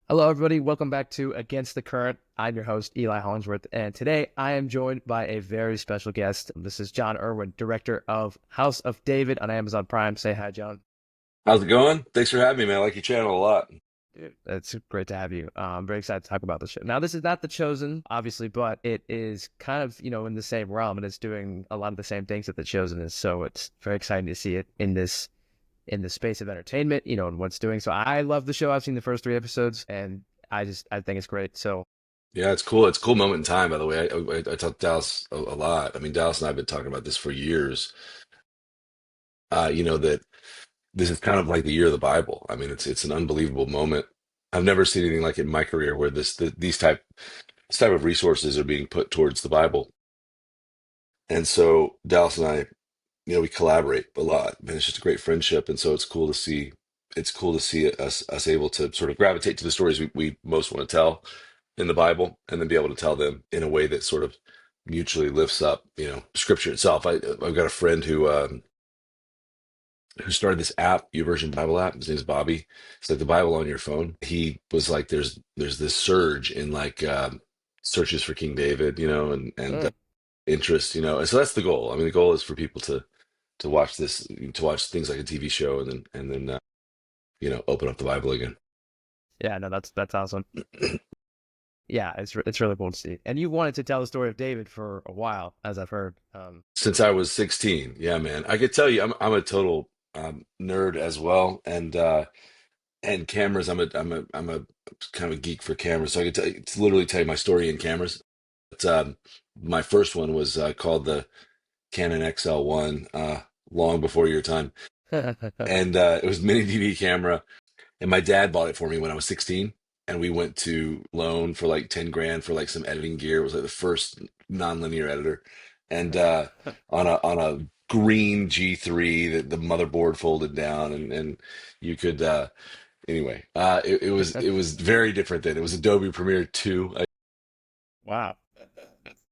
Hello, everybody. Welcome back to Against the Current. I'm your host, Eli Hollingsworth, and today I am joined by a very special guest. This is Jon Erwin, director of House of David on Amazon Prime. Say hi, John. How's it going? Thanks for having me, man. I like your channel a lot. It's great to have you. I'm very excited to talk about the show. Now, this is not The Chosen, obviously, but it is kind of, in the same realm, and it's doing a lot of the same things that The Chosen is. So it's very exciting to see it in the space of entertainment, and what's doing. So I love the show. I've seen the first three episodes, and I think it's great. So Yeah, it's cool. It's a cool moment in time, by the way. I talk to Dallas a lot. I mean, Dallas and I have been talking about this for years. That this is kind of like the year of the Bible. I mean, it's an unbelievable moment. I've never seen anything like it in my career where this type of resources are being put towards the Bible. And so Dallas and I, we collaborate a lot, and it's just a great friendship. And so it's cool to see us able to sort of gravitate to the stories we most want to tell in the Bible, and then be able to tell them in a way that sort of mutually lifts up, Scripture itself. I've got a friend who started this app, YouVersion Bible app. His name's Bobby. It's like the Bible on your phone. He was like, there's this surge in like searches for King David, and mm, interest, and so that's the goal. I mean, the goal is for people to watch this, to watch things like a TV show, and then open up the Bible again. yeah, no, that's awesome. Yeah, it's really cool to see. And you wanted to tell the story of David for a while, as I've heard. Since I was 16, yeah, man, I could tell you, I'm a total nerd as well, and cameras. I'm a kind of a geek for cameras, so I could literally tell you my story in cameras. But my first one was called the Canon XL1, long before your time, and it was mini DV camera. And my dad bought it for me when I was 16. And we went to loan for like 10 grand for like some editing gear. It was like the first nonlinear editor. And on a green G3 that the motherboard folded down, and you could it was very different then. It was Adobe Premiere 2. Wow.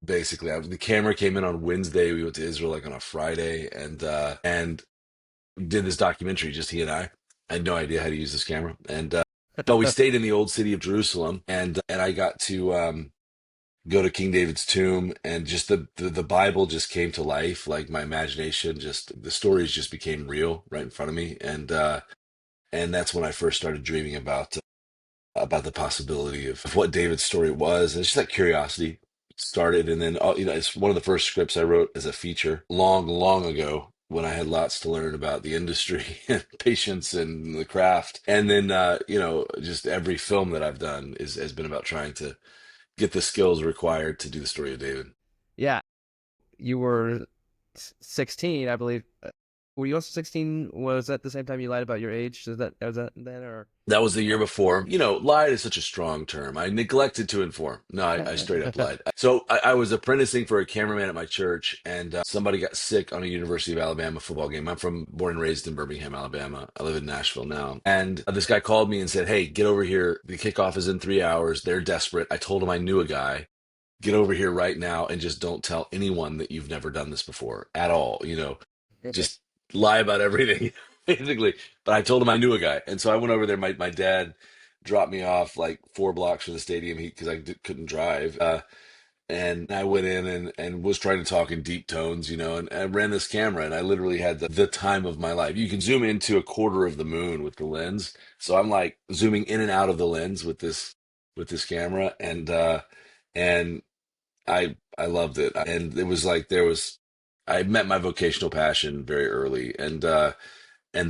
Basically, the camera came in on Wednesday. We went to Israel like on a Friday, and did this documentary, just he and I. I had no idea how to use this camera, and but we stayed in the old city of Jerusalem, and I got to go to King David's tomb, and just the Bible just came to life. Like my imagination, just the stories just became real right in front of me, and that's when I first started dreaming about the possibility of what David's story was. And it's just that curiosity started, and then it's one of the first scripts I wrote as a feature long, long ago, when I had lots to learn about the industry and patience and the craft. And then just every film that I've done has been about trying to get the skills required to do the story of David. Yeah, you were 16, I believe. Were you also 16? Was that the same time you lied about your age? Was that then or? That was the year before. Lied is such a strong term. I neglected to inform. No, I straight up lied. So I was apprenticing for a cameraman at my church, and somebody got sick on a University of Alabama football game. Born and raised in Birmingham, Alabama. I live in Nashville now. And this guy called me and said, "Hey, get over here. The kickoff is in 3 hours. They're desperate." I told him I knew a guy. Get over here right now, and just don't tell anyone that you've never done this before at all. Just lie about everything, basically. But I told him I knew a guy, and so I went over there. My dad dropped me off like 4 blocks from the stadium because couldn't drive. And I went in and was trying to talk in deep tones, and I ran this camera, and I literally had the time of my life. You can zoom into a quarter of the moon with the lens, so I'm like zooming in and out of the lens with this camera, and I loved it, and it was like I met my vocational passion very early, and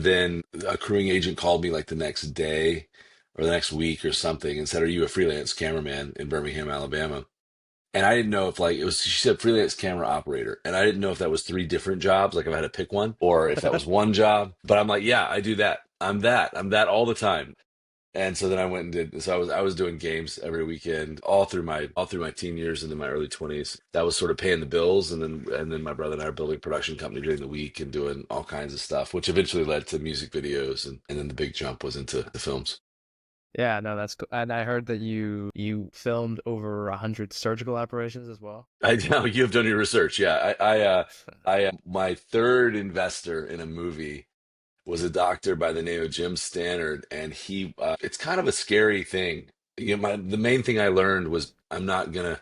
then a crewing agent called me like the next day or the next week or something and said, "Are you a freelance cameraman in Birmingham, Alabama?" And I didn't know if like it was. She said freelance camera operator, and I didn't know if that was three different jobs, like if I had to pick one, or if that was one job. But I'm like, yeah, I do that. I'm that all the time. And so then I went and did. So I was doing games every weekend, all through my teen years and in my early 20s. That was sort of paying the bills, and then my brother and I are building a production company during the week and doing all kinds of stuff, which eventually led to music videos, and then the big jump was into the films. Yeah, no, that's cool. And I heard that you filmed over 100 surgical operations as well. I know you have done your research. Yeah, my third investor in a movie was a doctor by the name of Jim Stannard, and it's kind of a scary thing the main thing I learned was I'm not gonna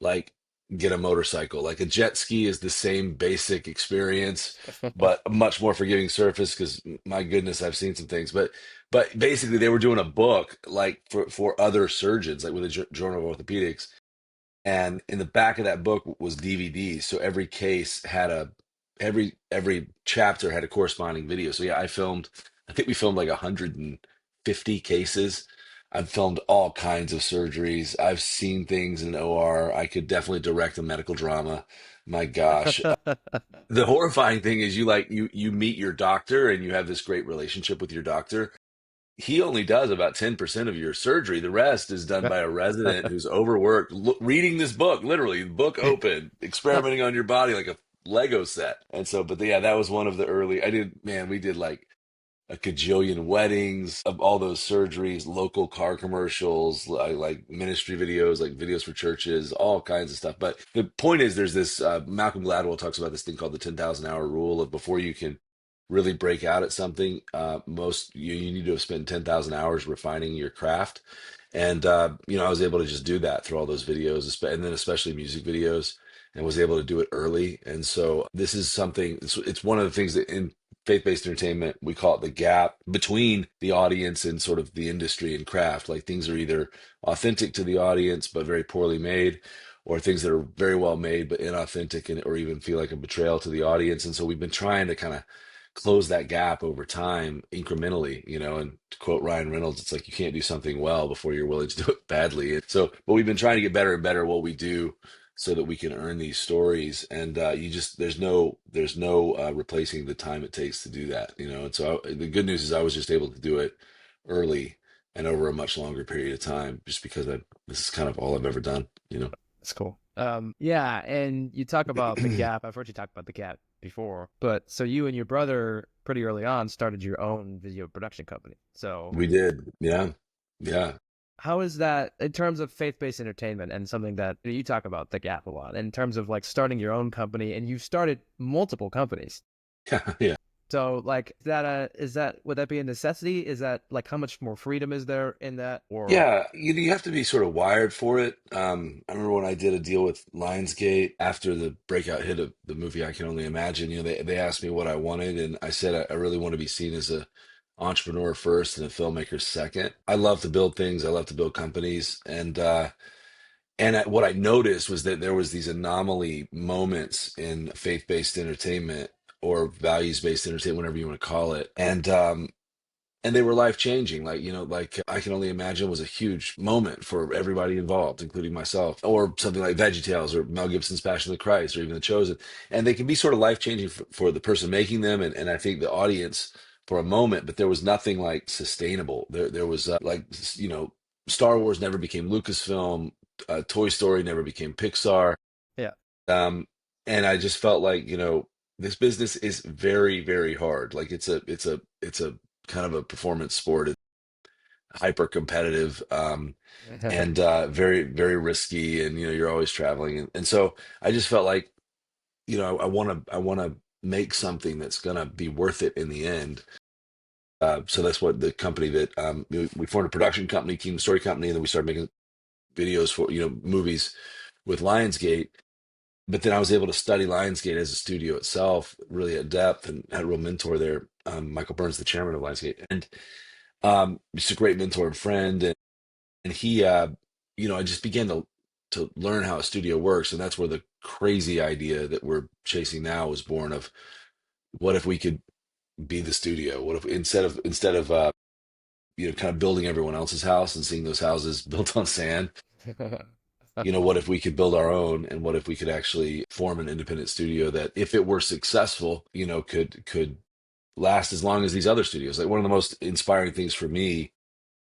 like get a motorcycle. Like a jet ski is the same basic experience, but a much more forgiving surface because my goodness, I've seen some things. But basically they were doing a book like for other surgeons, like with the Journal of Orthopedics. And in the back of that book was DVDs. So every case had a every chapter had a corresponding video. So yeah, I think we filmed like 150 cases. I've filmed all kinds of surgeries. I've seen things in OR. I could definitely direct a medical drama. My gosh. The horrifying thing is you meet your doctor and you have this great relationship with your doctor. He only does about 10% of your surgery. The rest is done by a resident who's overworked, reading this book, literally, book open, experimenting on your body like a Lego set. And so, but yeah, that was one of the early, man, we did like a cajillion weddings of all those surgeries, local car commercials, like ministry videos, like videos for churches, all kinds of stuff. But the point is, there's this Malcolm Gladwell talks about this thing called the 10,000 hour rule of before you can really break out at something, you need to have spent 10,000 hours refining your craft. And I was able to just do that through all those videos, and then especially music videos, and was able to do it early. And so this is something. It's one of the things that in faith-based entertainment we call it the gap between the audience and sort of the industry and craft. Like things are either authentic to the audience but very poorly made, or things that are very well made but inauthentic and or even feel like a betrayal to the audience. And so we've been trying to kind of close that gap over time incrementally, and to quote Ryan Reynolds, it's like you can't do something well before you're willing to do it badly. And so, but we've been trying to get better and better at what we do so that we can earn these stories. And there's no replacing the time it takes to do that. And so the good news is I was just able to do it early and over a much longer period of time, just because this is kind of all I've ever done. That's cool. Yeah, and you talk about the gap. I've heard you talk about the gap before, but so you and your brother pretty early on started your own video production company. So We did. Yeah. Yeah. how is that in terms of faith-based entertainment and something that you talk about the gap a lot in terms of like starting your own company and you've started multiple companies. Yeah. Yeah. So like is that would that be a necessity? Is that like how much more freedom is there in that or Yeah, you have to be sort of wired for it. I remember when I did a deal with Lionsgate after the breakout hit of the movie I Can Only Imagine. They asked me what I wanted, and I said I really want to be seen as a entrepreneur first and a filmmaker second. I love to build things. I love to build companies, and what I noticed was that there was these anomaly moments in faith-based entertainment or values-based entertainment, whatever you want to call it, and they were life changing. Like I Can Only Imagine was a huge moment for everybody involved, including myself, or something like VeggieTales or Mel Gibson's Passion of the Christ or even The Chosen. And they can be sort of life changing for the person making them, and I think the audience for a moment, but there was nothing like sustainable. There was Star Wars never became Lucasfilm, Toy Story never became Pixar. yeah. Um, and I just felt like, this business is very, very hard. Like it's a kind of a performance sport. It's hyper competitive, and very, very risky. And, you're always traveling. And so I just felt like, I want to make something that's going to be worth it in the end. So that's what the company that, we formed a production company, Kingdom Story Company, and then we started making videos for, movies with Lionsgate. But then I was able to study Lionsgate as a studio itself, really at depth, and had a real mentor there, Michael Burns, the chairman of Lionsgate, and just a great mentor and friend. And he, I just began to learn how a studio works, and that's where the crazy idea that we're chasing now was born of. What if we could be the studio? What if instead of kind of building everyone else's house and seeing those houses built on sand? What if we could build our own, and what if we could actually form an independent studio that, if it were successful, could last as long as these other studios. Like one of the most inspiring things for me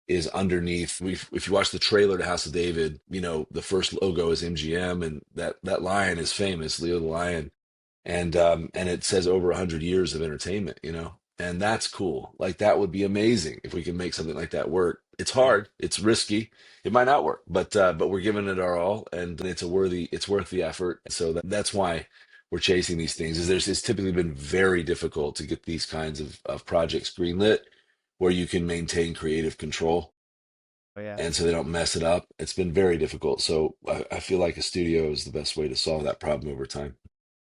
is underneath. If you watch the trailer to House of David, the first logo is MGM, and that lion is famous, Leo the Lion, and it says over 100 years of entertainment. And that's cool. Like that would be amazing if we can make something like that work. It's Yeah. hard, it's risky, it might not work, but we're giving it our all, and it's worth the effort. So that's why we're chasing these things. It's typically been very difficult to get these kinds of projects greenlit where you can maintain creative control. Oh yeah, and so they don't mess it up. It's been very difficult. So I feel like a studio is the best way to solve that problem over time.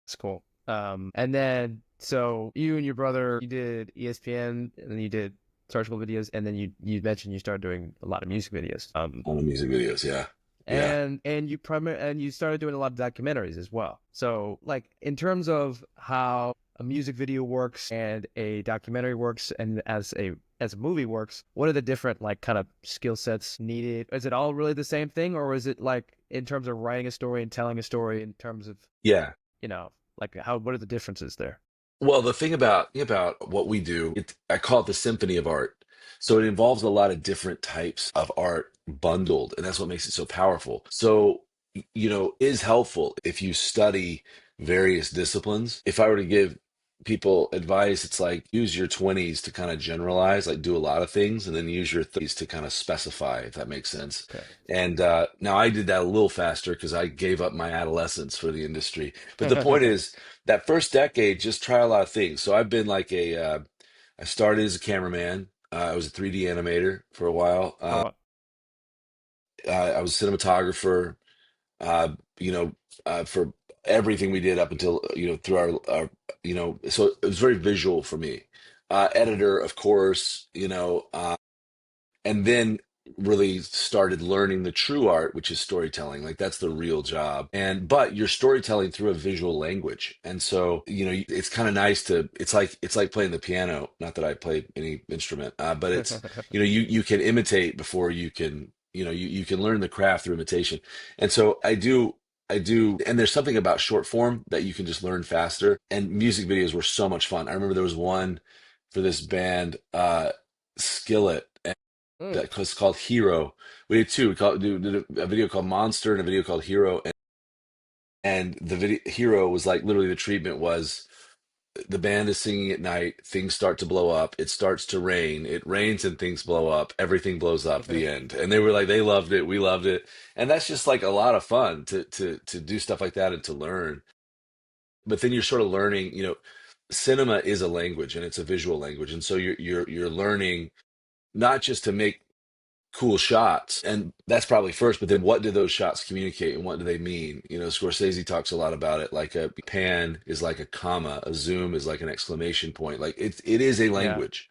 it's cool. And then so you and your brother, you did ESPN, and then you did surgical videos, and then you mentioned you started doing a lot of music videos. On the music videos, yeah. Yeah. And you started doing a lot of documentaries as well. So like in terms of how a music video works and a documentary works and as a movie works, what are the different like kind of skill sets needed? Is it all really the same thing, or is it like in terms of writing a story and telling a story in terms of, Yeah. you know, like how what are the differences there? Well, the thing about what we do, I call it the symphony of art. So it involves a lot of different types of art bundled, and that's what makes it so powerful. So, it is helpful if you study various disciplines. If I were to give people advice, it's like use your 20s to kind of generalize, like do a lot of things, and then use your 30s to kind of specify, if that makes sense. Okay. And now I did that a little faster because I gave up my adolescence for the industry. But the point is, that first decade, just try a lot of things. So I've been like I started as a cameraman. I was a 3D animator for a while. Oh, I was a cinematographer, uh, you know, for everything we did up until, through so it was very visual for me. Editor, of course, and then really started learning the true art, which is storytelling. Like that's the real job. But you're storytelling through a visual language. And so, it's kind of nice to, it's like playing the piano. Not that I play any instrument, but it's, you can imitate before you can, you can learn the craft through imitation. And so I do, and there's something about short form that you can just learn faster. And music videos were so much fun. I remember there was one for this band, Skillet, mm. that was called Hero. We did two. Did a video called Monster and a video called Hero. And the video Hero was like literally the treatment was the band is singing at night, things start to blow up, it starts to rain, it rains and things blow up, everything blows up, the end. And they were like, they loved it, we loved it. And that's just like a lot of fun to do stuff like that and to learn. But then you're sort of learning, cinema is a language and it's a visual language. And so you're learning not just to make cool shots, and that's probably first, but then what do those shots communicate and what do they mean? Scorsese talks a lot about it, like a pan is like a comma, a zoom is like an exclamation point, like it is a Yeah. language.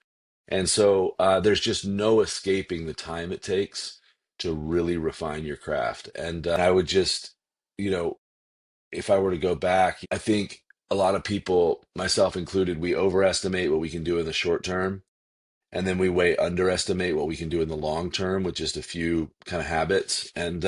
And so there's just no escaping the time it takes to really refine your craft. And I would just, you know if I were to go back, I think a lot of people, myself included, we overestimate what we can do in the short term, and then we way underestimate what we can do in the long term with just a few kind of habits. And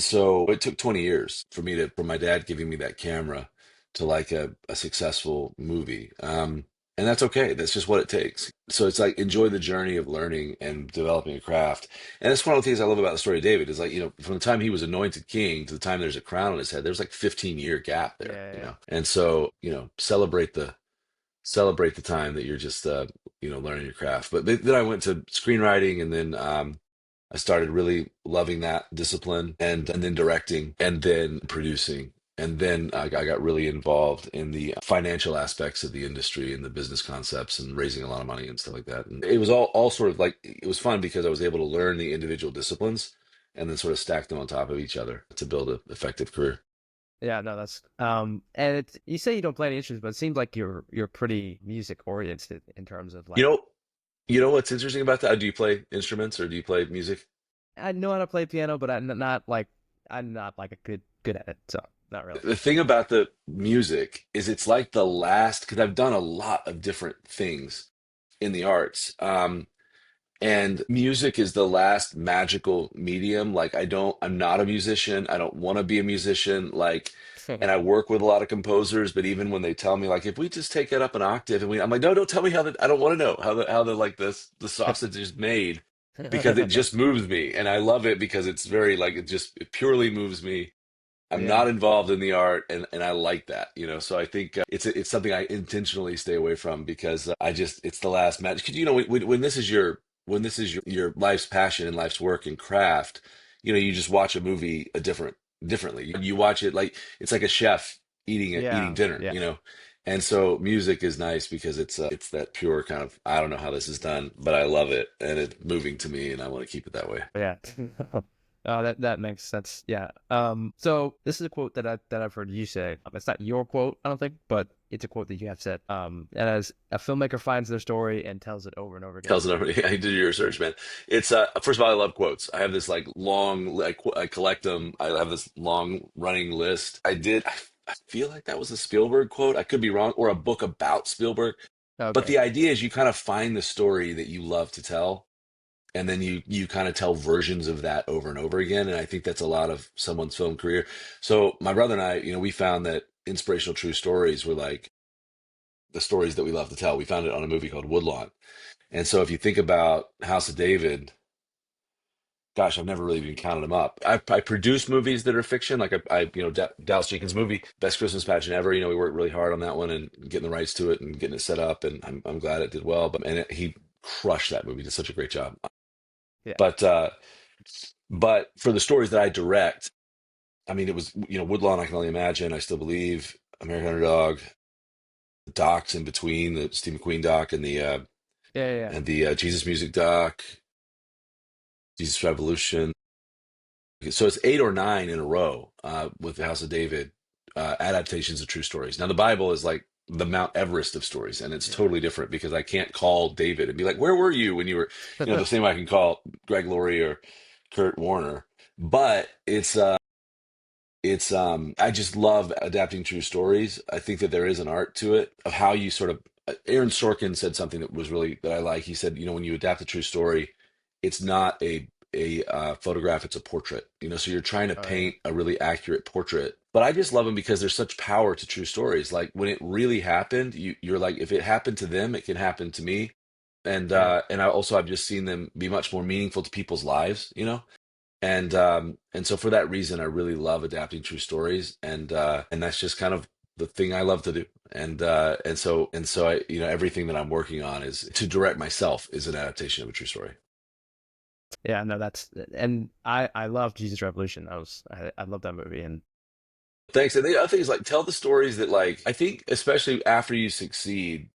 so it took 20 years for me to, from my dad giving me that camera to like a successful movie. And that's okay. That's just what it takes. So it's like enjoy the journey of learning and developing a craft. And that's one of the things I love about the story of David is like, from the time he was anointed king to the time there's a crown on his head, there's like 15-year gap there, Yeah, you yeah. know? And so, celebrate the time that you're just learning your craft. But then I went to screenwriting, and then I started really loving that discipline, and then directing, and then producing, and then I got really involved in the financial aspects of the industry and the business concepts and raising a lot of money and stuff like that. And it was all sort of like it was fun because I was able to learn the individual disciplines and then sort of stack them on top of each other to build an effective career. Yeah, no, that's and it's you say you don't play any instruments, but it seems like you're pretty music oriented in terms of You like know, you know what's interesting about that? Do you play instruments or do you play music? I know how to play piano, but I'm not like a good at it, so not really. The thing about the music is it's like the last, because I've done a lot of different things in the arts. And music is the last magical medium. Like I'm not a musician. I don't want to be a musician. Like, and I work with a lot of composers, but even when they tell me like, if we just take it up an octave I'm like, no, don't tell me I don't want to know how the like the sausage is made because it just moves me. And I love it because it's very like, it purely moves me. I'm Yeah, not involved in the art, and I like that, So I think it's something I intentionally stay away from because it's the last match. Because when this is your life's passion and life's work and craft, you just watch a movie differently. You watch it like it's like a chef eating yeah, dinner, yeah. And so music is nice because it's that pure kind of, I don't know how this is done, but I love it and it's moving to me and I want to keep it that way. Yeah. That makes sense. Yeah. So this is a quote that I've heard you say. It's not your quote, I don't think, but it's a quote that you have said. And as a filmmaker finds their story and tells it over and over again. Tells it everybody. I did your research, man. It's first of all, I love quotes. I have this like long, like I collect them. I have this long running list. I feel like that was a Spielberg quote. I could be wrong, or a book about Spielberg. But Okay. the idea is you kind of find the story that you love to tell, and then you kind of tell versions of that over and over again. And I think that's a lot of someone's film career. So my brother and I, we found that inspirational true stories were like the stories that we love to tell. We found it on a movie called Woodlawn. And so if you think about House of David, gosh, I've never really even counted them up. I produce movies that are fiction, like Dallas Jenkins' movie, Best Christmas Pageant Ever. We worked really hard on that one and getting the rights to it and getting it set up, and I'm glad it did well. He crushed that movie, did such a great job. Yeah. But for the stories that I direct, I mean, it was Woodlawn. I can only imagine. I Still Believe, American Underdog, the docs in between, the Steve McQueen doc Yeah. Yeah. and the Jesus Music doc, Jesus Revolution. So it's 8 or 9 in a row with the House of David adaptations of true stories. Now the Bible is like the Mount Everest of stories, and it's Yeah. totally different because I can't call David and be like, "Where were you when you were?" The Yeah. same way I can call Greg Laurie or Kurt Warner. But I just love adapting true stories. I think that there is an art to it of how you sort of. Aaron Sorkin said something that was really that I like. He said, when you adapt a true story, it's not a photograph, it's a portrait. So you're trying to Oh yeah. paint a really accurate portrait. But I just love them because there's such power to true stories. Like when it really happened, you're like, if it happened to them, it can happen to me. Yeah. And I've just seen them be much more meaningful to people's lives. And so for that reason, I really love adapting true stories, and that's just kind of the thing I love to do. And so I, everything that I'm working on is to direct myself is an adaptation of a true story. Yeah. No, and I love Jesus Revolution. I love that movie. And Thanks. And the other thing is like tell the stories that like I think especially after you succeed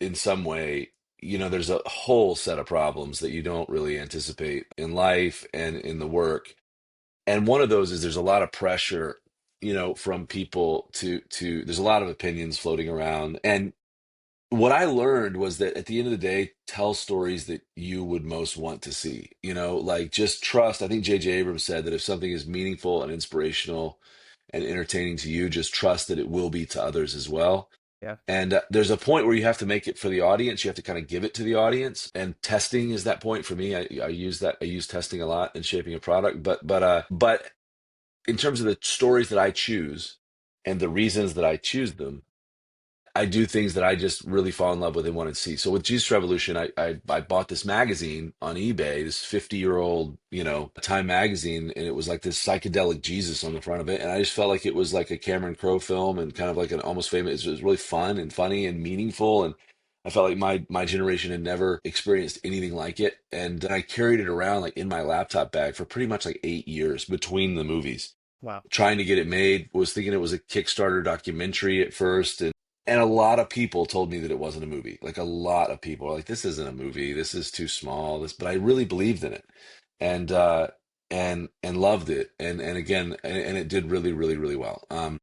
in some way, there's a whole set of problems that you don't really anticipate in life and in the work. And one of those is there's a lot of pressure, from people to there's a lot of opinions floating around. And what I learned was that at the end of the day, tell stories that you would most want to see, like just trust. I think J.J. Abrams said that if something is meaningful and inspirational and entertaining to you, just trust that it will be to others as well. yeah. And there's a point where you have to make it for the audience. You have to kind of give it to the audience. And testing is that point for me. I use that. I use testing a lot in shaping a product. But in terms of the stories that I choose and the reasons that I choose them, I do things that I just really fall in love with and want to see. So with Jesus Revolution, I bought this magazine on eBay, this 50-year-old, Time magazine, and it was like this psychedelic Jesus on the front of it. And I just felt like it was like a Cameron Crowe film and kind of like an almost famous. It was really fun and funny and meaningful. And I felt like my generation had never experienced anything like it. And I carried it around like in my laptop bag for pretty much like 8 years between the movies Wow. trying to get it made. Was thinking it was a Kickstarter documentary at first, and a lot of people told me that it wasn't a movie. Like a lot of people are like, "This isn't a movie. This is too small." But I really believed in it, and loved it, and again, and it did really, really, really well. But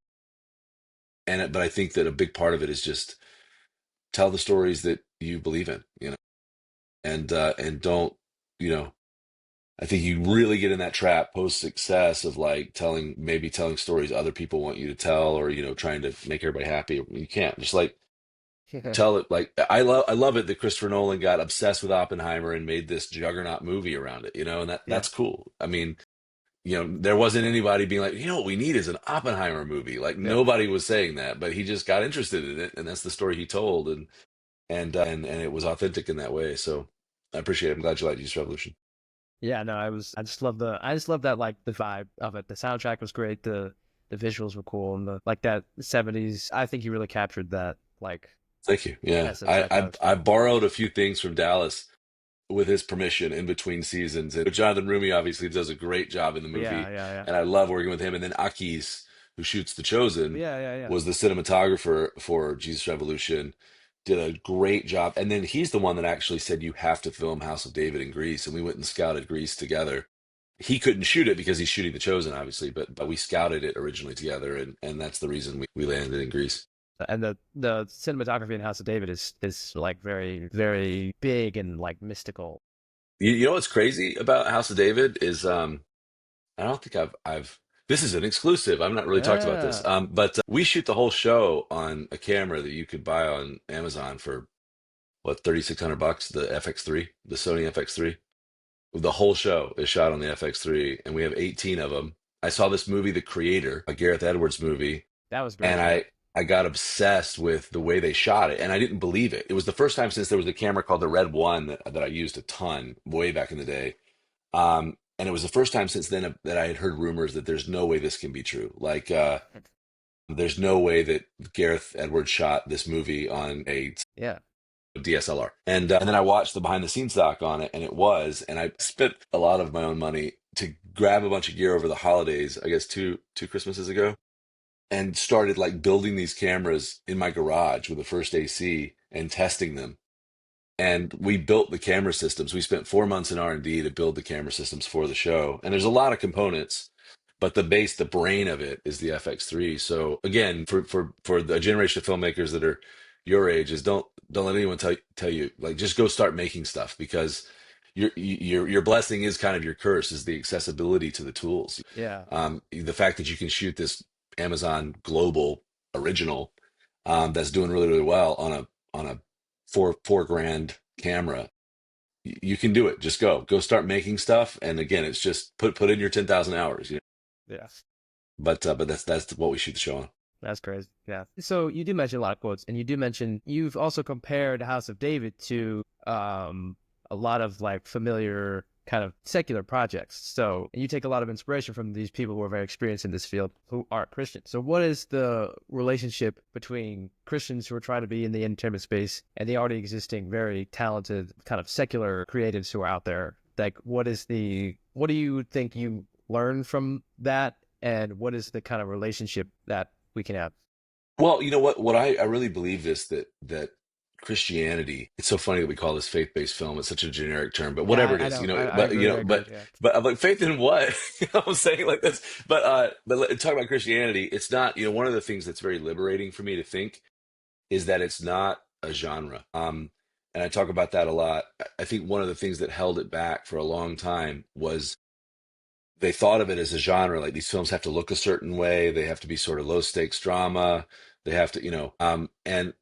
I think that a big part of it is just tell the stories that you believe in, and don't, you know. I think you really get in that trap post success of like maybe telling stories other people want you to tell, or trying to make everybody happy. You can't just like tell it. Like I love it that Christopher Nolan got obsessed with Oppenheimer and made this juggernaut movie around it, and Yeah. that's cool. I mean, there wasn't anybody being like, what we need is an Oppenheimer movie. Like Yeah. nobody was saying that, but he just got interested in it, and that's the story he told, and it was authentic in that way. So I appreciate it. I'm glad you liked Jesus Revolution. Yeah, no, I just love that, like the vibe of it. The soundtrack was great, the visuals were cool, and the like that 70s. I think he really captured that like Thank you. Yeah, essence I, that kind I of I film. borrowed a few things from Dallas with his permission in between seasons. And Jonathan Rumi obviously does a great job in the Yeah, movie, yeah, and I love working with him. And then Aki's who shoots The Chosen, Yeah, yeah, yeah. was the cinematographer for Jesus Revolution, did a great job. And then he's the one that actually said, you have to film House of David in Greece. And we went and scouted Greece together. He couldn't shoot it because he's shooting The Chosen, obviously, but we scouted it originally together. And that's the reason we landed in Greece. And the cinematography in House of David is like very very big and like mystical. You know what's crazy about House of David is I don't think I've this is an exclusive. I've not really talked about this. Yeah, But we shoot the whole show on a camera that you could buy on Amazon for what, $3,600, the FX3, the Sony FX3. The whole show is shot on the FX3, and we have 18 of them. I saw this movie, The Creator, a Gareth Edwards movie, that was and great. Yeah, I got obsessed with the way they shot it, and I didn't believe it. It was the first time since there was a camera called the Red One that I used a ton way back in the day. And it was the first time since then that I had heard rumors that there's no way this can be true. Like, there's no way that Gareth Edwards shot this movie on a yeah, DSLR. And then I watched the behind the scenes doc on it, and it was, and I spent a lot of my own money to grab a bunch of gear over the holidays, I guess two Christmases ago, and started like building these cameras in my garage with the first AC and testing them. And we built the camera systems. We spent 4 months in R&D to build the camera systems for the show. And there's a lot of components, but the brain of it is the FX3. So again, for the generation of filmmakers that are your age, is don't let anyone tell you, like, just go start making stuff, because your blessing is kind of your curse, is the accessibility to the tools. yeah, The fact that you can shoot this Amazon global original, that's doing really, really well on a four grand camera. You can do it. Just go start making stuff. And again, it's just put in your 10,000 hours, you know. yeah. But that's what we shoot the show on. That's crazy. Yeah. So you do mention a lot of quotes, and you do mention you've also compared House of David to a lot of like familiar kind of secular projects. So and you take a lot of inspiration from these people who are very experienced in this field who aren't Christians. So what is the relationship between Christians who are trying to be in the entertainment space and the already existing very talented kind of secular creatives who are out there? Like what do you think you learn from that, and what is the kind of relationship that we can have? Well, you know what I really believe this, that Christianity, it's so funny that we call this faith-based film. It's such a generic term, but Yeah, whatever it I is, know. I you agree. I know, agree. Yeah. but I'm like, faith in what? You know what I'm saying, like this. But talk about Christianity, it's not, one of the things that's very liberating for me to think is that it's not a genre. And I talk about that a lot. I think one of the things that held it back for a long time was they thought of it as a genre. Like, these films have to look a certain way. They have to be sort of low stakes drama. They have to, and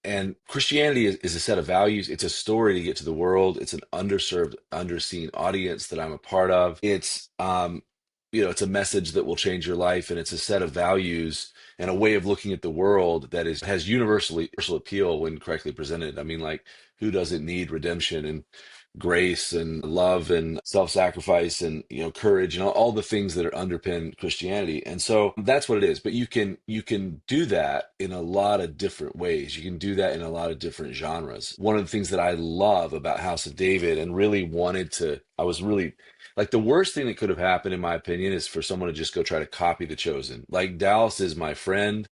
and Christianity is a set of values. It's a story to get to the world. It's an underserved, underseen audience that I'm a part of. It's a message that will change your life, and it's a set of values and a way of looking at the world that has universal appeal when correctly presented. I mean, like, who doesn't need redemption and grace and love and self-sacrifice and courage and all the things that are underpin Christianity? And so that's what it is. But you can do that in a lot of different ways. You can do that in a lot of different genres. One of the things that I love about House of David, and really I was really like, the worst thing that could have happened, in my opinion, is for someone to just go try to copy The Chosen. Like, Dallas is my friend.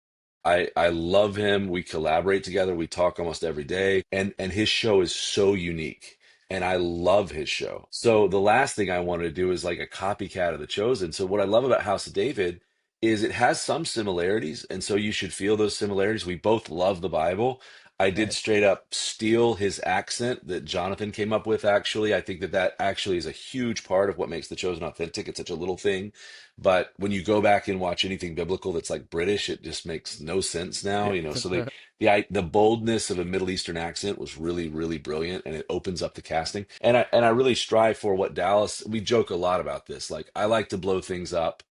I love him. We collaborate together. We talk almost every day. And his show is so unique. And I love his show. So the last thing I wanted to do is like a copycat of The Chosen. So what I love about House of David is it has some similarities. And so you should feel those similarities. We both love the Bible. I did Nice. straight up steal his accent that Jonathan came up with, actually. I think that actually is a huge part of what makes The Chosen authentic. It's such a little thing. But when you go back and watch anything biblical that's like British, it just makes no sense now, So the boldness of a Middle Eastern accent was really, really brilliant, and it opens up the casting. And I really strive for what Dallas. We joke a lot about this. Like, I like to blow things up,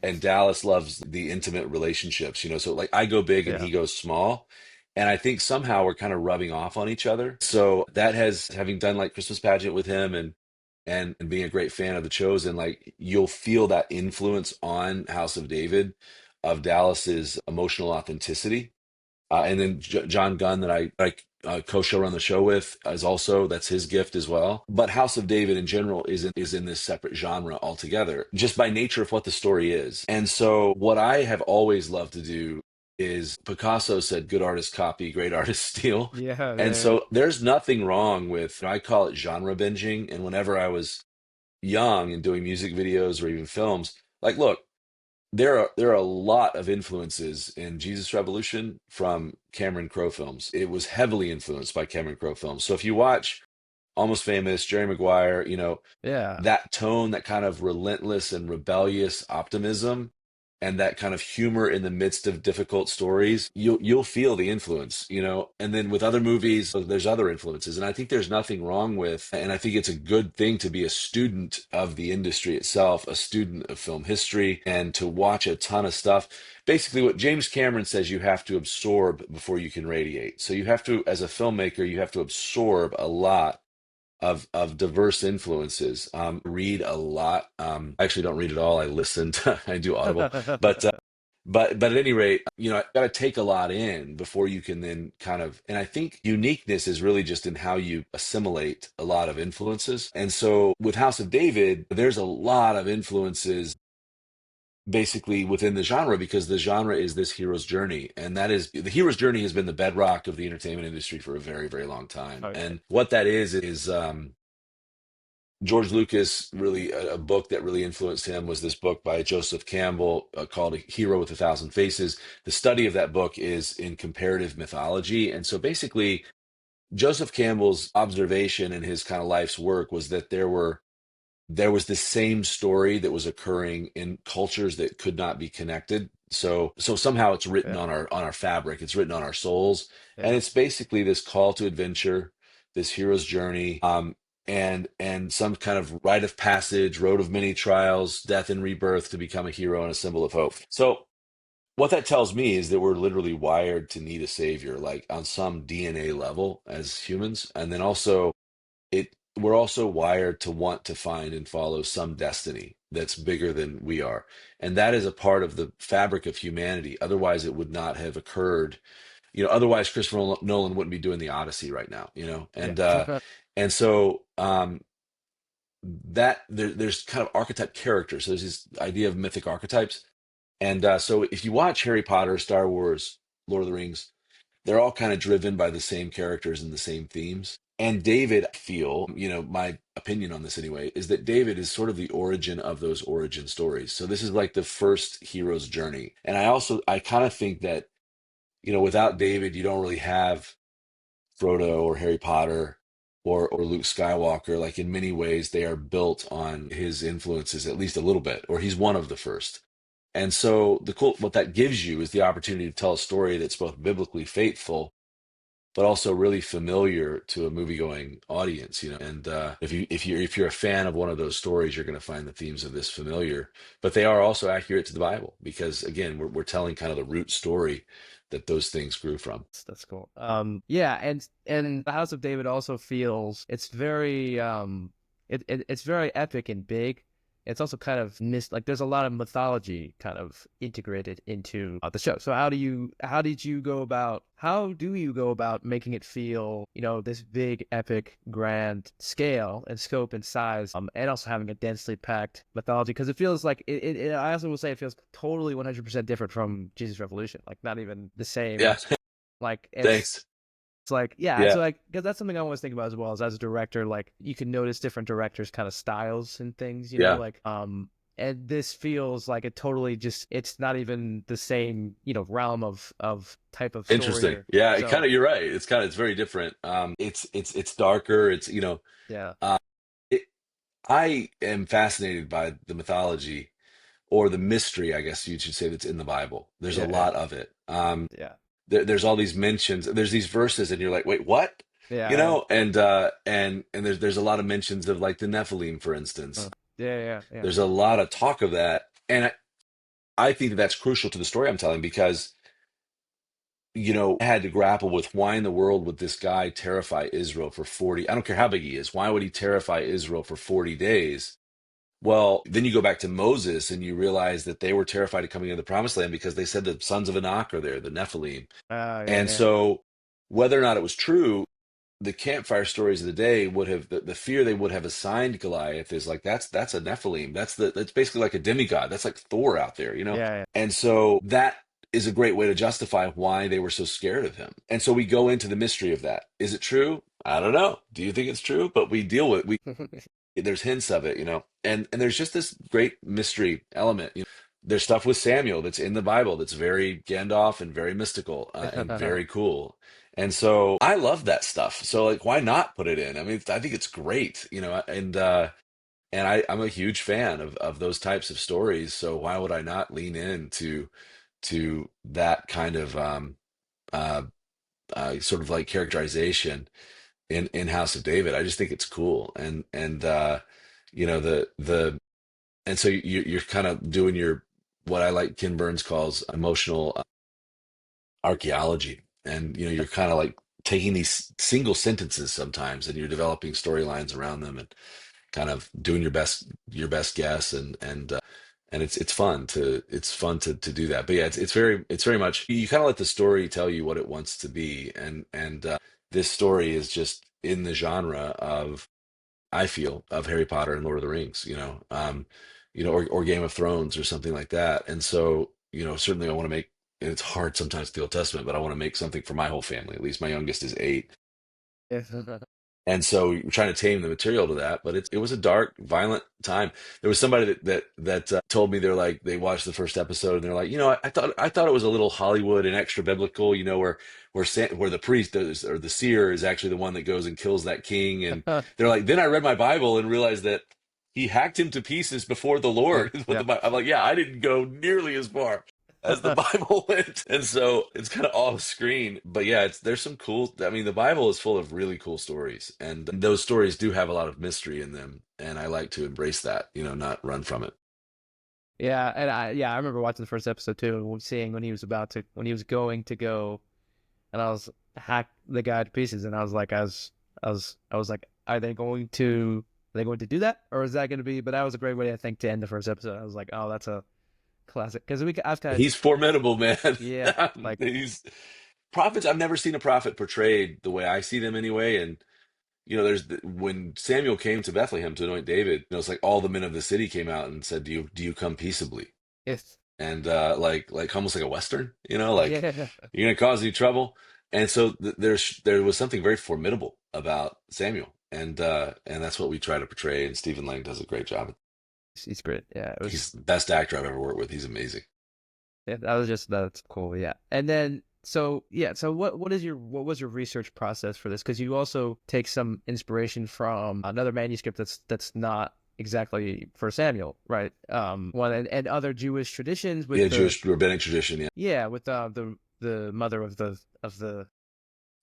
and Dallas loves the intimate relationships. So like, I go big and Yeah. he goes small. And I think somehow we're kind of rubbing off on each other. So that has, having done like Christmas pageant with him, and being a great fan of The Chosen, like, you'll feel that influence on House of David of Dallas's emotional authenticity. And then John Gunn, that I co-show run the show with, is also, that's his gift as well. But House of David in general is in this separate genre altogether, just by nature of what the story is. And so what I have always loved to do is, Picasso said, "Good artists copy, great artists steal." Yeah, And yeah, so there's nothing wrong with, I call it genre binging. And whenever I was young and doing music videos or even films, like, look, there are a lot of influences in Jesus Revolution from Cameron Crowe films. It was heavily influenced by Cameron Crowe films. So if you watch Almost Famous, Jerry Maguire, yeah, that tone, that kind of relentless and rebellious optimism, and that kind of humor in the midst of difficult stories, you'll feel the influence. And then with other movies, there's other influences, and I think there's nothing wrong with, and I think it's a good thing to be a student of the industry itself, a student of film history, and to watch a ton of stuff. Basically, what James Cameron says, you have to absorb before you can radiate. So you have to, as a filmmaker, you have to absorb a lot of diverse influences. Read a lot. I actually don't read at all. I listen to, I do Audible, but but at any rate, I got to take a lot in before you can then kind of. And I think uniqueness is really just in how you assimilate a lot of influences. And so with House of David, there's a lot of influences basically within the genre, because the genre is this hero's journey, and that is, the hero's journey has been the bedrock of the entertainment industry for a very, very long time. oh yeah, And what that is George Lucas, really, a book that really influenced him was this book by Joseph Campbell, called A Hero with a Thousand Faces. The study of that book is in comparative mythology. And so basically, Joseph Campbell's observation in his kind of life's work was that there was the same story that was occurring in cultures that could not be connected. So somehow it's written yeah, on our fabric, it's written on our souls, and yeah. it's basically this call to adventure, this hero's journey, and some kind of rite of passage, road of many trials, death and rebirth to become a hero and a symbol of hope. So what that tells me is that we're literally wired to need a savior, like on some DNA level as humans, and then also we're also wired to want to find and follow some destiny that's bigger than we are, and that is a part of the fabric of humanity. Otherwise it would not have occurred. Otherwise Christopher Nolan wouldn't be doing the Odyssey right now, Yeah. and so that there's kind of archetype characters. So there's this idea of mythic archetypes, and so if you watch Harry Potter, Star Wars, Lord of the Rings, they're all kind of driven by the same characters and the same themes. And David, I feel, my opinion on this anyway, is that David is sort of the origin of those origin stories. So this is like the first hero's journey. And I kind of think that, without David, you don't really have Frodo or Harry Potter or Luke Skywalker. Like, in many ways, they are built on his influences, at least a little bit, or he's one of the first. And so what that gives you is the opportunity to tell a story that's both biblically faithful, but also really familiar to a movie-going audience. And if you're a fan of one of those stories, you're going to find the themes of this familiar. But they are also accurate to the Bible, because again, we're telling kind of the root story that those things grew from. That's cool. Yeah, and the House of David also feels it's very it's very epic and big. It's also kind of like there's a lot of mythology kind of integrated into the show. So how do you go about making it feel, this big, epic, grand scale and scope and size, and also having a densely packed mythology? Because it feels like I also will say it feels totally 100% different from Jesus Revolution. Like, not even the same. Yeah, Like, thanks. it's like, yeah, Yeah, so like, because that's something I always think about as well, as a director, like, you can notice different directors' kind of styles and things, yeah. like, and this feels like it totally just, it's not even the same, realm of type of story. Interesting. Or Yeah, it kind so, of, you're right. It's very different. It's darker. yeah, Uh, it, I am fascinated by the mythology, or the mystery, I guess you should say, that's in the Bible. There's a yeah, yeah, lot of it. yeah, There's all these mentions. There's these verses, and you're like, wait, what? yeah, And there's a lot of mentions of, like, the Nephilim, for instance. yeah, yeah, yeah, There's a lot of talk of that, and I think that that's crucial to the story I'm telling, because I had to grapple with, why in the world would this guy terrify Israel for 40? I don't care how big he is. Why would he terrify Israel for 40 days? Well, then you go back to Moses and you realize that they were terrified of coming into the promised land because they said the sons of Anak are there, the Nephilim. Oh yeah, And yeah. so whether or not it was true, the campfire stories of the day would have the fear they would have assigned Goliath is like that's a Nephilim. That's basically like a demigod. That's like Thor out there, you know? Yeah, yeah. And so that is a great way to justify why they were so scared of him. And so we go into the mystery of that. Is it true? I don't know. Do you think it's true? But we deal with we there's hints of it, you know. And there's just this great mystery element. You know, there's stuff with Samuel that's in the Bible that's very Gandalf and very mystical and very cool. And so I love that stuff. So like, why not put it in? I mean, I think it's great, you know. And I'm a huge fan of those types of stories. So why would I not lean in to that kind of uh, sort of like characterization in House of David? I just think it's cool, and you know the and so you're kind of doing your what I like Ken Burns calls emotional archaeology, and you know you're kind of like taking these single sentences sometimes, and you're developing storylines around them, and kind of doing your best guess, and it's fun to do that. But yeah, it's very much you kind of let the story tell you what it wants to be, and this story is just in the genre of I feel of Harry Potter and Lord of the Rings, or Game of Thrones or something like that. And so, certainly I want to make, and it's hard sometimes with the Old Testament, but I want to make something for my whole family. At least my youngest is 8. Yes. And so we're trying to tame the material to that, but it was a dark, violent time. There was somebody that told me they're like they watched the first episode and they're like, I thought it was a little Hollywood and extra biblical, where the priest or the seer is actually the one that goes and kills that king, and they're like, then I read my Bible and realized that he hacked him to pieces before the Yeah, Lord. Is what yeah. the I'm like, yeah, I didn't go nearly as far as the Bible went. And so it's kind of off screen. But yeah, there's some cool, I mean, the Bible is full of really cool stories. And those stories do have a lot of mystery in them. And I like to embrace that, not run from it. Yeah, and I remember watching the first episode too, and seeing when he was going to go, and I was hack the guy to pieces, and I was like, are they going to do that, or is that going to be? But that was a great way, I think, to end the first episode. I was like, oh, that's a classic, because I've got, He's formidable, man. yeah, like, He's prophets. I've never seen a prophet portrayed the way I see them anyway. And, when Samuel came to Bethlehem to anoint David, it's like all the men of the city came out and said, do you come peaceably? it's And like almost like a Western, like yeah, you're gonna cause any trouble. And so there was something very formidable about Samuel, and that's what we try to portray. And Stephen Lang does a great job. he's great. Yeah, it was. He's the best actor I've ever worked with. He's amazing. Yeah, that's cool. Yeah, and then so what what was your research process for this? Because you also take some inspiration from another manuscript that's not exactly for Samuel, right? One and other Jewish traditions with Yeah, the Jewish rabbinic tradition. Yeah, yeah with the mother of the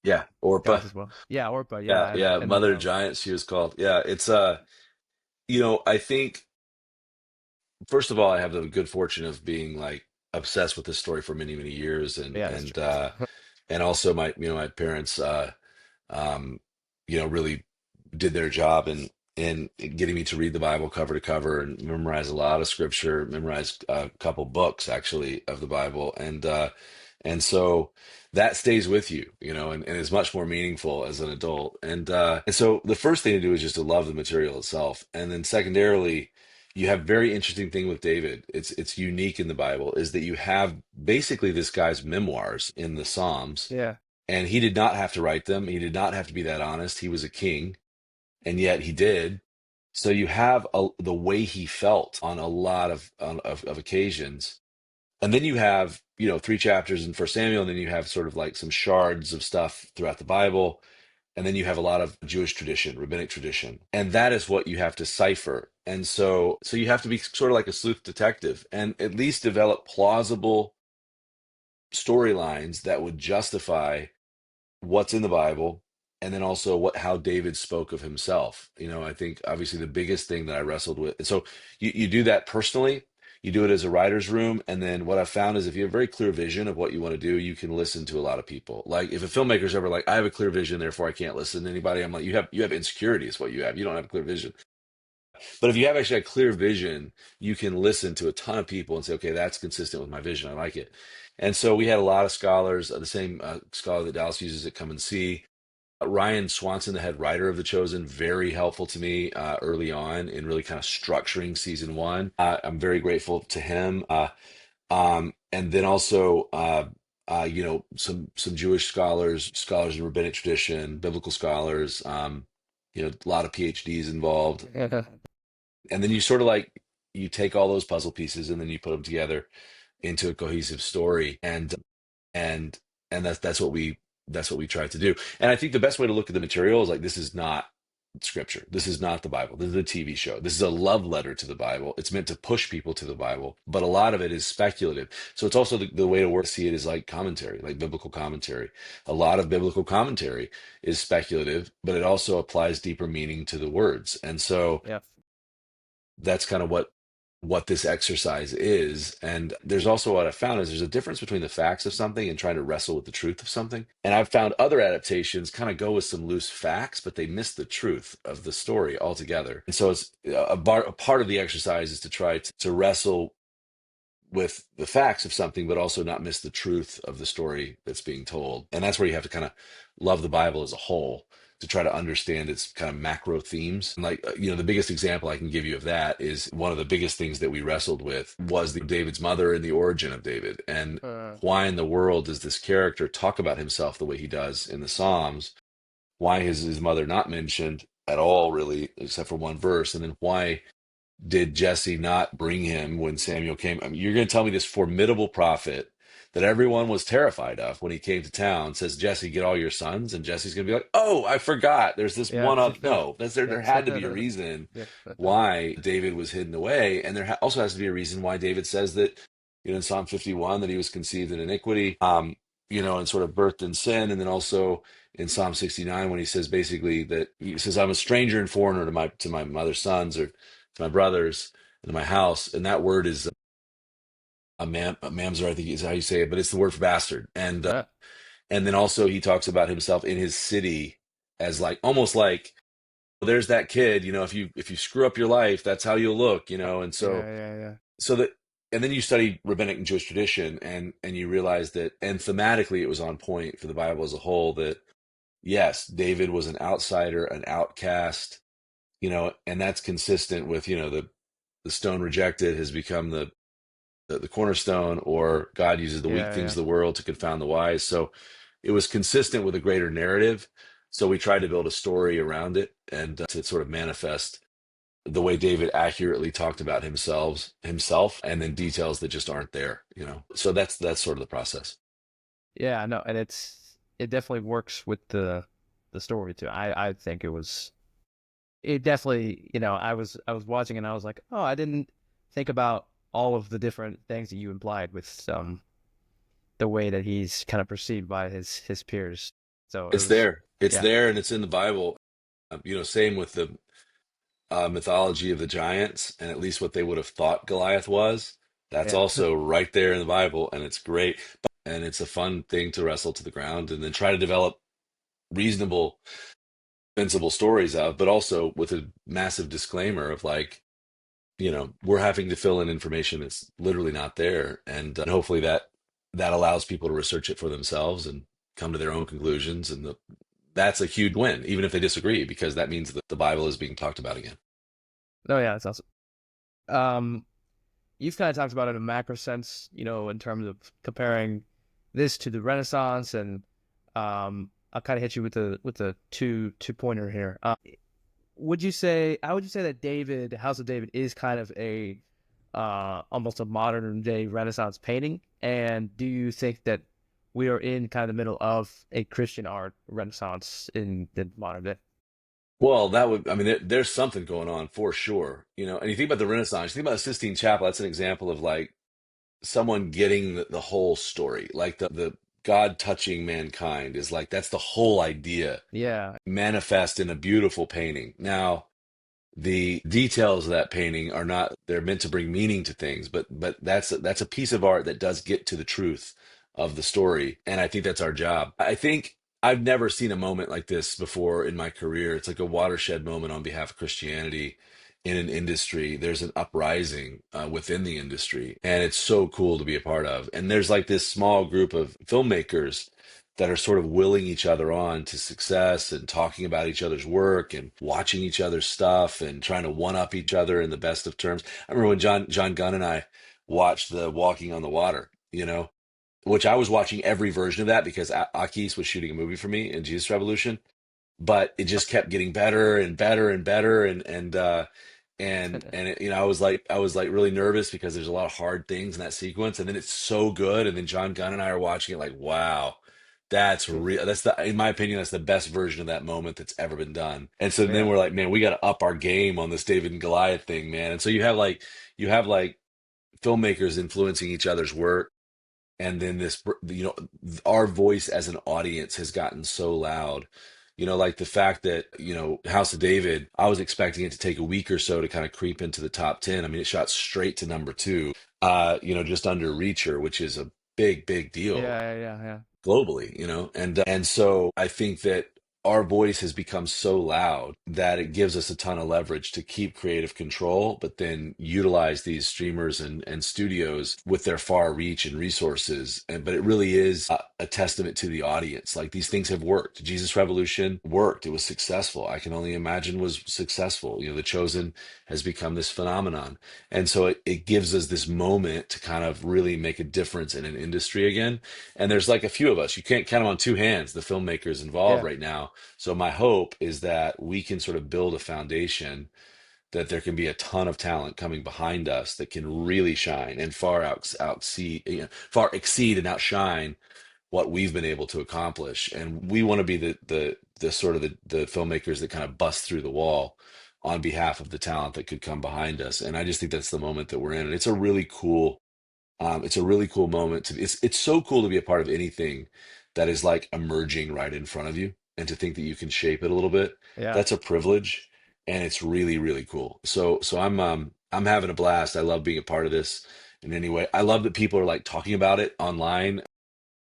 yeah, gods Orpah. as well. Yeah, Orpah. Yeah, Yeah, yeah, and then Mother Giant. She was called. Yeah, it's I think first of all, I have the good fortune of being like obsessed with this story for many, many years, and yeah, that's and true. uh, and also my parents, um, really did their job in getting me to read the Bible cover to cover and memorize a lot of scripture, memorize a couple books actually of the Bible, and so that stays with you, and is much more meaningful as an adult. And so the first thing to do is just to love the material itself, and then secondarily, you have very interesting thing with David. It's unique in the Bible is that you have basically this guy's memoirs in the Psalms, Yeah, and he did not have to write them. He did not have to be that honest. He was a king, and yet he did. So you have the way he felt on a lot of occasions, and then you have 3 chapters in First Samuel, and then you have sort of like some shards of stuff throughout the Bible, and then you have a lot of Jewish tradition, rabbinic tradition, and that is what you have to cipher. And so you have to be sort of like a sleuth detective, and at least develop plausible storylines that would justify what's in the Bible, and then also how David spoke of himself. I think obviously the biggest thing that I wrestled with, and so you do that personally, you do it as a writer's room, and then what I've found is if you have a very clear vision of what you want to do, you can listen to a lot of people. Like if a filmmaker's ever like, I have a clear vision, therefore I can't listen to anybody. I'm like, you have insecurity is what you have. You don't have a clear vision. But if you have actually a clear vision, you can listen to a ton of people and say, okay, that's consistent with my vision. I like it. And so we had a lot of scholars, the same scholar that Dallas uses at Come and See. Ryan Swanson, the head writer of The Chosen, very helpful to me early on in really kind of structuring season one. I'm very grateful to him. And then also, some Jewish scholars, scholars in rabbinic tradition, biblical scholars, a lot of PhDs involved. And then you sort of like you take all those puzzle pieces and then you put them together into a cohesive story. And that's what we try to do. And I think the best way to look at the material is like, this is not scripture. This is not the Bible. This is a TV show. This is a love letter to the Bible. It's meant to push people to the Bible, but a lot of it is speculative. So it's also the way to see it is like commentary, like biblical commentary. A lot of biblical commentary is speculative, but it also applies deeper meaning to the words. And so Yeah. that's kind of what this exercise is. And there's also what I found is there's a difference between the facts of something and trying to wrestle with the truth of something. And I've found other adaptations kind of go with some loose facts, but they miss the truth of the story altogether. And so it's a part of the exercise is to try to wrestle with the facts of something, but also not miss the truth of the story that's being told. And that's where you have to kind of love the Bible as a whole to try to understand its kind of macro themes. And like, the biggest example I can give you of that is one of the biggest things that we wrestled with was David's mother and the origin of David. And Uh, why in the world does this character talk about himself the way he does in the Psalms? Why is his mother not mentioned at all, really, except for one verse? And then why did Jesse not bring him when Samuel came? I mean, you're going to tell me this formidable prophet that everyone was terrified of when he came to town says, Jesse, get all your sons. And Jesse's going to be like, oh, I forgot. There's this yeah. one other. No, Yeah. there had to be a reason Yeah. why David was hidden away. And there also has to be a reason why David says that, in Psalm 51, that he was conceived in iniquity, and sort of birthed in sin. And then also in Psalm 69, when he says basically that he says, I'm a stranger and foreigner to my mother's sons, or to my brothers, and to my house. And that word is a mamzer, I think is how you say it, but it's the word for bastard. Yeah. And then also he talks about himself in his city as like almost like, well, there's that kid, if you screw up your life, that's how you'll look, and Yeah. so Yeah. so that and then you study rabbinic and Jewish tradition, and you realize that, and thematically it was on point for the Bible as a whole, that yes, David was an outsider, an outcast, and that's consistent with, the stone rejected has become the cornerstone, or God uses the weak Yeah. things Yeah. of the world to confound the wise. So it was consistent with a greater narrative. So we tried to build a story around it and to sort of manifest the way David accurately talked about himself, and then details that just aren't there. So that's sort of the process. Yeah. No, and it definitely works with the story too. I think it definitely, I was watching and I was like, oh, I didn't think about all of the different things that you implied with the way that he's kind of perceived by his peers. So it It's was, there. It's yeah, there, and it's in the Bible. Same with the mythology of the giants, and at least what they would have thought Goliath was. That's yeah, also right there in the Bible, and it's great. And it's a fun thing to wrestle to the ground and then try to develop reasonable, sensible stories out, but also with a massive disclaimer of like, we're having to fill in information that's literally not there. And hopefully that allows people to research it for themselves and come to their own conclusions. And that's a huge win, even if they disagree, because that means that the Bible is being talked about again. no, yeah, that's awesome. Um, you've kind of talked about it in a macro sense, in terms of comparing this to the Renaissance, and I'll kind of hit you with the two pointer here. How would you say that House of David is kind of a almost a modern day Renaissance painting? And do you think that we are in kind of the middle of a Christian art Renaissance in the modern day? Well, I mean, there's something going on for sure, and you think about the Renaissance, you think about the Sistine Chapel, that's an example of like someone getting the whole story, like the God touching mankind is like, that's the whole idea Yeah, manifest in a beautiful painting. Now, the details of that painting are not, they're meant to bring meaning to things, but that's a piece of art that does get to the truth of the story. And I think that's our job. I think I've never seen a moment like this before in my career. It's like a watershed moment on behalf of Christianity. in an industry, there's an uprising within the industry, and it's so cool to be a part of. And there's like this small group of filmmakers that are sort of willing each other on to success and talking about each other's work and watching each other's stuff and trying to one up each other in the best of terms. I remember when John Gunn and I watched the Walking on the Water, which I was watching every version of that because Akis was shooting a movie for me in Jesus Revolution, but it just kept getting better and better and better, and it, I was like really nervous because there's a lot of hard things in that sequence, and then it's so good, and then John Gunn and I are watching it like, wow, that's real. That's the in my opinion, that's the best version of that moment that's ever been done. And so then Yeah, we're like, man, we got to up our game on this David and Goliath thing, man. And so you have like filmmakers influencing each other's work, and then our voice as an audience has gotten so loud, like the fact that House of David, I was expecting it to take a week or so to kind of creep into the top 10. I mean, it shot straight to number 2, just under Reacher, which is a big deal yeah, yeah, yeah, globally, and so I think that our voice has become so loud that it gives us a ton of leverage to keep creative control, but then utilize these streamers and studios with their far reach and resources. But it really is a testament to the audience. Like, these things have worked. Jesus Revolution worked. It was successful. I can only imagine was successful. The Chosen has become this phenomenon. And so it gives us this moment to kind of really make a difference in an industry again. And there's like a few of us. You can't count them on two hands, the filmmakers involved yeah, right now. So my hope is that we can sort of build a foundation, that there can be a ton of talent coming behind us that can really shine and far exceed and outshine what we've been able to accomplish. And we want to be the sort of the filmmakers that kind of bust through the wall on behalf of the talent that could come behind us. And I just think that's the moment that we're in. And it's a really cool moment it's so cool to be a part of anything that is like emerging right in front of you, and to think that you can shape it a little bit. yeah. That's a privilege, and it's really, really cool. So I'm having a blast. I love being a part of this in any way. I love that people are like talking about it online.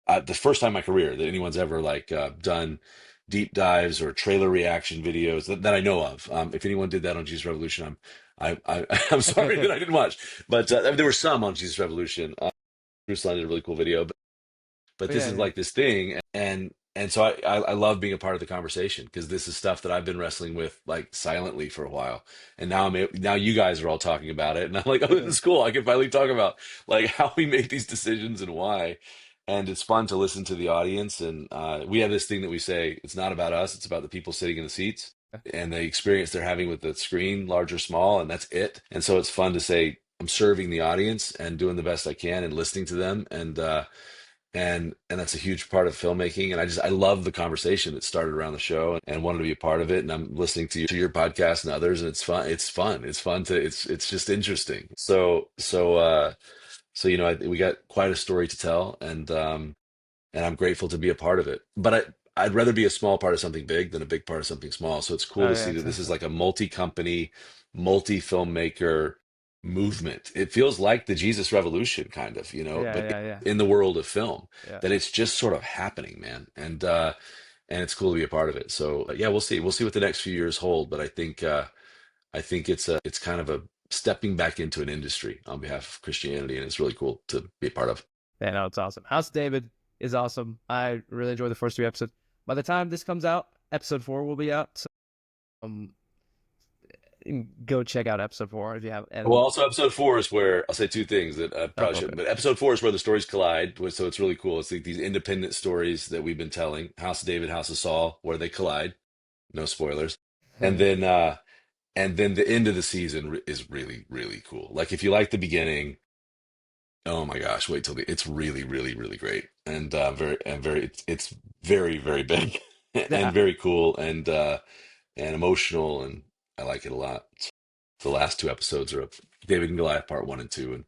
The first time in my career that anyone's ever like done deep dives or trailer reaction videos that I know of. If anyone did that on Jesus Revolution, I'm sorry that I didn't watch, but there were some on Jesus Revolution. Bruce Lee did a really cool video, but But this yeah, is yeah, like this thing, and so I love being a part of the conversation, because this is stuff that I've been wrestling with like silently for a while, and now you guys are all talking about it, and I'm like, oh, this is cool. I can finally talk about like how we make these decisions and why. And it's fun to listen to the audience, and we have this thing that we say: it's not about us; it's about the people sitting in the seats and the experience they're having with the screen, large or small, and that's it. And so it's fun to say I'm serving the audience and doing the best I can and listening to them, and that's a huge part of filmmaking. And I love the conversation that started around the show, and wanted to be a part of it. And I'm listening to your podcast and others, and it's fun to it's just interesting. So we got quite a story to tell, and I'm grateful to be a part of it. But I'd rather be a small part of something big than a big part of something small. So it's cool oh to yeah, see that it's, this is like a multi-company, multi-filmmaker movement. It feels like the Jesus Revolution kind of, yeah, but yeah, yeah, in the world of film, yeah. that it's just sort of happening, man. And it's cool to be a part of it. So yeah, we'll see. We'll see what the next few years hold. But I think it's kind of a stepping back into an industry on behalf of Christianity, and it's really cool to be a part of. Yeah, no, it's awesome. House of David is awesome. I really enjoyed the first 3 episodes. By the time this comes out, episode 4 will be out. So, um, go check out episode 4 if you have. Well, And also episode 4 is where I'll say two things that I oh, probably okay. shouldn't, but episode 4 is where the stories collide. So it's really cool. It's like these independent stories that we've been telling: House of David, House of Saul, where they collide. No spoilers. And then, the end of the season is really, really cool. Like, if you like the beginning, oh my gosh, wait till it's really, really, really great, and it's very, very big, and Yeah, very cool, and emotional, and I like it a lot. The last 2 episodes are of David and Goliath Part 1 and 2, and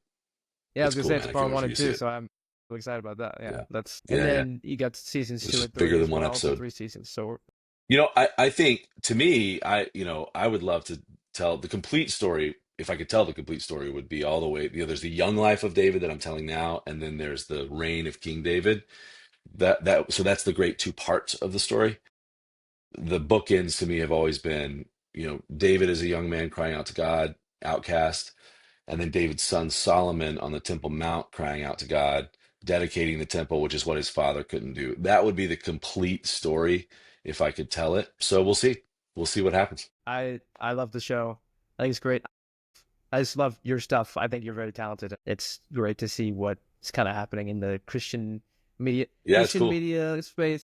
yeah. I was it's gonna cool, say man. it's I can't part wait one for you and to see two, it. so I'm really excited about that. Yeah, Yeah, that's and yeah, yeah. then you got seasons It's two and just bigger three than as one well. So episode. 3 seasons. So I think, to me, I would love to tell the complete story. If I could tell the complete story, would be all the way. There's the young life of David that I'm telling now, and then there's the reign of King David. So that's the great two parts of the story. The bookends to me have always been David is a young man crying out to God, outcast, and then David's son Solomon on the Temple Mount crying out to God, dedicating the temple, which is what his father couldn't do. That would be the complete story if I could tell it. So we'll see. We'll see what happens. I love the show. I think it's great. I just love your stuff. I think you're very talented. It's great to see what's kind of happening in the Yeah, it's Christian cool. media space.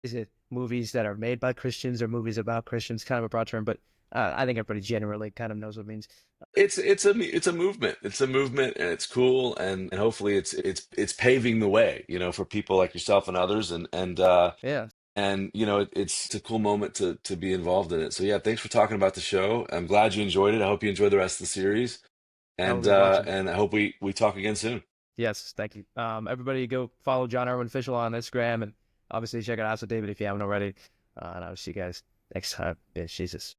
Is it movies that are made by Christians or movies about Christians? Kind of a broad term, but I think everybody generally kind of knows what it means. It's a movement. It's a movement, and it's cool, and hopefully it's paving the way, for people like yourself and others, Yeah, and it's a cool moment to be involved in it. So yeah, thanks for talking about the show. I'm glad you enjoyed it. I hope you enjoy the rest of the series, I will and be watching. I hope we talk again soon. Yes, thank you. Everybody go follow Jon Erwin official on Instagram and obviously check out House of David if you haven't already. And I'll see you guys next time. Yeah, Jesus.